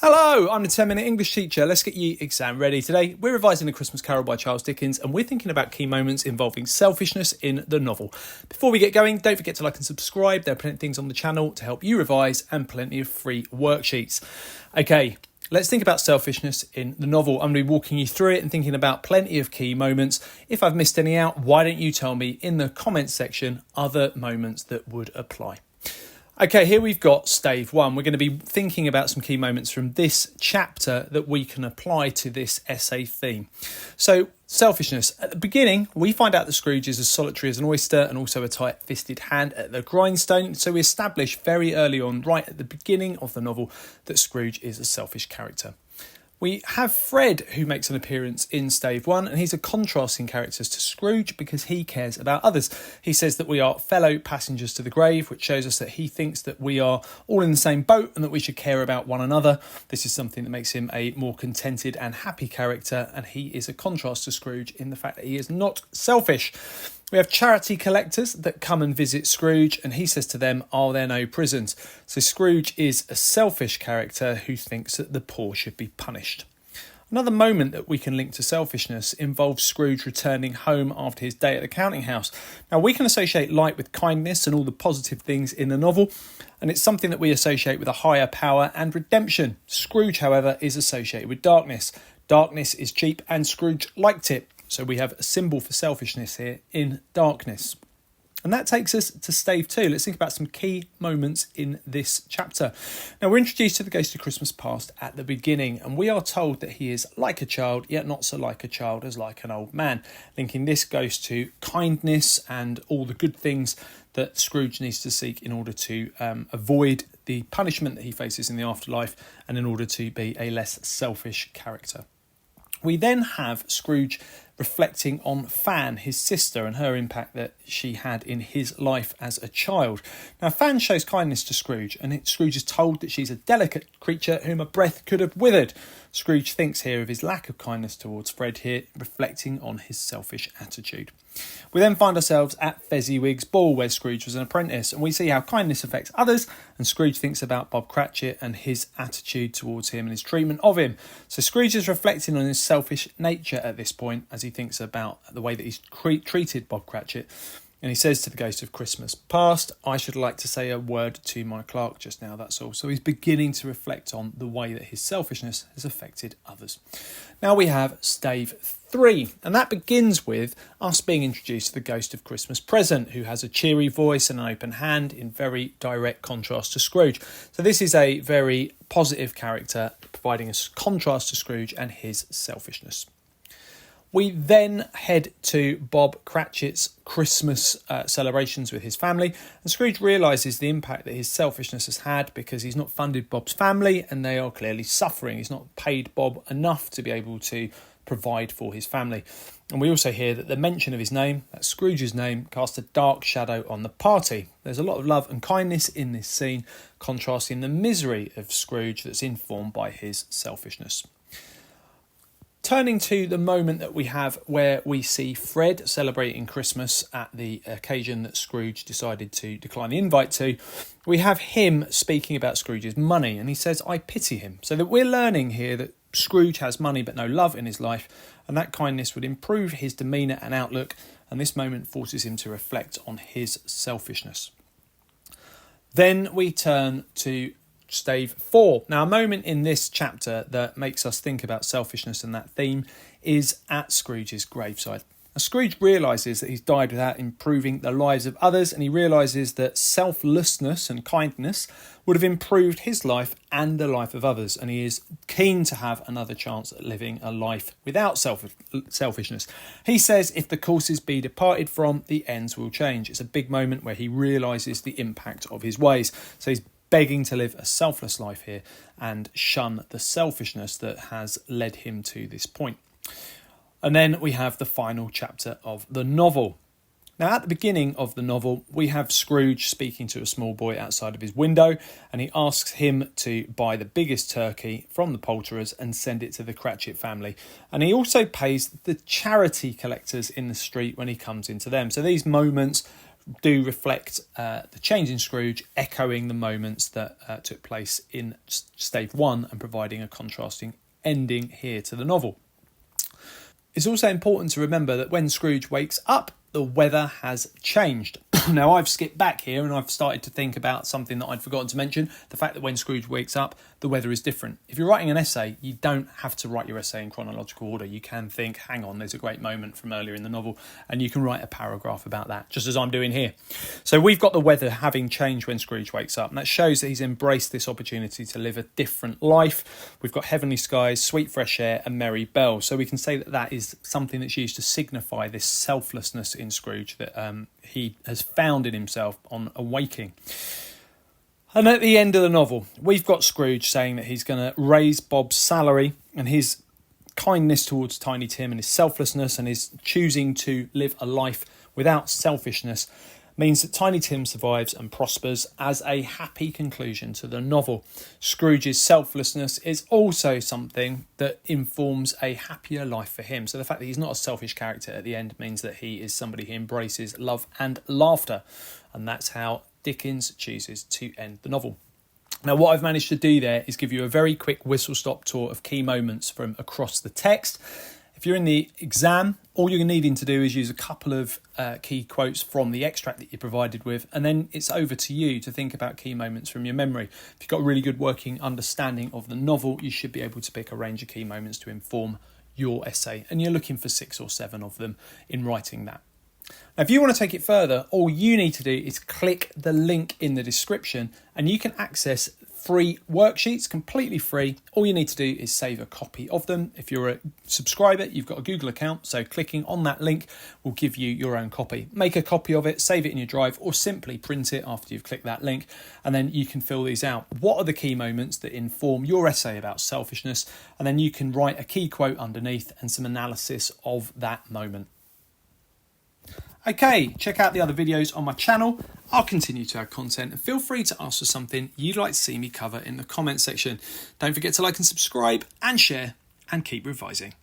Hello, I'm the 10-minute English teacher. Let's get you exam ready. Today, we're revising A Christmas Carol by Charles Dickens, and we're thinking about key moments involving selfishness in the novel. Before we get going, don't forget to like and subscribe. There are plenty of things on the channel to help you revise and plenty of free worksheets. Okay, let's think about selfishness in the novel. I'm going to be walking you through it and thinking about plenty of key moments. If I've missed any out, why don't you tell me in the comments section other moments that would apply. Okay, here we've got stave 1. We're going to be thinking about some key moments from this chapter that we can apply to this essay theme. So, selfishness. At the beginning, we find out that Scrooge is as solitary as an oyster and also a tight-fisted hand at the grindstone. So we establish very early on, right at the beginning of the novel, that Scrooge is a selfish character. We have Fred, who makes an appearance in stave 1, and he's a contrasting character to Scrooge because he cares about others. He says that we are fellow passengers to the grave, which shows us that he thinks that we are all in the same boat and that we should care about one another. This is something that makes him a more contented and happy character, and he is a contrast to Scrooge in the fact that he is not selfish. We have charity collectors that come and visit Scrooge, and he says to them, "Are there no prisons?" So Scrooge is a selfish character who thinks that the poor should be punished. Another moment that we can link to selfishness involves Scrooge returning home after his day at the counting house. Now, we can associate light with kindness and all the positive things in the novel, and it's something that we associate with a higher power and redemption. Scrooge, however, is associated with darkness. Darkness is cheap, and Scrooge liked it. So we have a symbol for selfishness here in darkness. And that takes us to stave 2. Let's think about some key moments in this chapter. Now, we're introduced to the Ghost of Christmas Past at the beginning, and we are told that he is like a child, yet not so like a child as like an old man, linking this ghost to kindness and all the good things that Scrooge needs to seek in order to avoid the punishment that he faces in the afterlife and in order to be a less selfish character. We then have Scrooge reflecting on Fan, his sister, and her impact that she had in his life as a child. Now, Fan shows kindness to Scrooge, and Scrooge is told that she's a delicate creature whom a breath could have withered. Scrooge thinks here of his lack of kindness towards Fred here, reflecting on his selfish attitude. We then find ourselves at Fezziwig's ball, where Scrooge was an apprentice, and we see how kindness affects others, and Scrooge thinks about Bob Cratchit and his attitude towards him and his treatment of him. So Scrooge is reflecting on his selfish nature at this point as he thinks about the way that he's treated Bob Cratchit. And he says to the Ghost of Christmas Past, "I should like to say a word to my clerk just now, that's all." So he's beginning to reflect on the way that his selfishness has affected others. Now we have stave 3, and that begins with us being introduced to the Ghost of Christmas Present, who has a cheery voice and an open hand in very direct contrast to Scrooge. So this is a very positive character, providing a contrast to Scrooge and his selfishness. We then head to Bob Cratchit's Christmas celebrations with his family, and Scrooge realises the impact that his selfishness has had because he's not funded Bob's family and they are clearly suffering. He's not paid Bob enough to be able to provide for his family. And we also hear that the mention of his name, that's Scrooge's name, casts a dark shadow on the party. There's a lot of love and kindness in this scene, contrasting the misery of Scrooge that's informed by his selfishness. Turning to the moment that we have where we see Fred celebrating Christmas at the occasion that Scrooge decided to decline the invite to, we have him speaking about Scrooge's money, and he says, "I pity him." So that we're learning here that Scrooge has money but no love in his life, and that kindness would improve his demeanour and outlook, and this moment forces him to reflect on his selfishness. Then we turn to stave 4. Now, a moment in this chapter that makes us think about selfishness and that theme is at Scrooge's graveside. Now, Scrooge realises that he's died without improving the lives of others, and he realises that selflessness and kindness would have improved his life and the life of others, and he is keen to have another chance at living a life without selfishness. He says, "If the courses be departed from, the ends will change." It's a big moment where he realises the impact of his ways. So he's begging to live a selfless life here and shun the selfishness that has led him to this point. And then we have the final chapter of the novel. Now, at the beginning of the novel, we have Scrooge speaking to a small boy outside of his window, and he asks him to buy the biggest turkey from the poulterers and send it to the Cratchit family. And he also pays the charity collectors in the street when he comes into them. So these moments do reflect the change in Scrooge, echoing the moments that took place in Stave 1 and providing a contrasting ending here to the novel. It's also important to remember that when Scrooge wakes up, the weather has changed. Now, I've skipped back here and I've started to think about something that I'd forgotten to mention, the fact that when Scrooge wakes up, the weather is different. If you're writing an essay, you don't have to write your essay in chronological order. You can think, hang on, there's a great moment from earlier in the novel, and you can write a paragraph about that, just as I'm doing here. So we've got the weather having changed when Scrooge wakes up, and that shows that he's embraced this opportunity to live a different life. We've got heavenly skies, sweet fresh air, and merry bells. So we can say that that is something that's used to signify this selflessness in Scrooge that he has found in himself on awaking. And at the end of the novel, we've got Scrooge saying that he's going to raise Bob's salary, and his kindness towards Tiny Tim and his selflessness and his choosing to live a life without selfishness means that Tiny Tim survives and prospers as a happy conclusion to the novel. Scrooge's selflessness is also something that informs a happier life for him. So the fact that he's not a selfish character at the end means that he is somebody who embraces love and laughter. And that's how Dickens chooses to end the novel. Now, what I've managed to do there is give you a very quick whistle-stop tour of key moments from across the text. If you're in the exam, all you're needing to do is use a couple of key quotes from the extract that you're provided with, and then it's over to you to think about key moments from your memory. If you've got a really good working understanding of the novel, you should be able to pick a range of key moments to inform your essay, and you're looking for 6 or 7 of them in writing that. Now, if you want to take it further, all you need to do is click the link in the description and you can access free worksheets, completely free. All you need to do is save a copy of them. If you're a subscriber, you've got a Google account, so clicking on that link will give you your own copy. Make a copy of it, save it in your drive, or simply print it after you've clicked that link, and then you can fill these out. What are the key moments that inform your essay about selfishness? And then you can write a key quote underneath and some analysis of that moment. Okay, check out the other videos on my channel. I'll continue to add content, and feel free to ask for something you'd like to see me cover in the comments section. Don't forget to like and subscribe and share, and keep revising.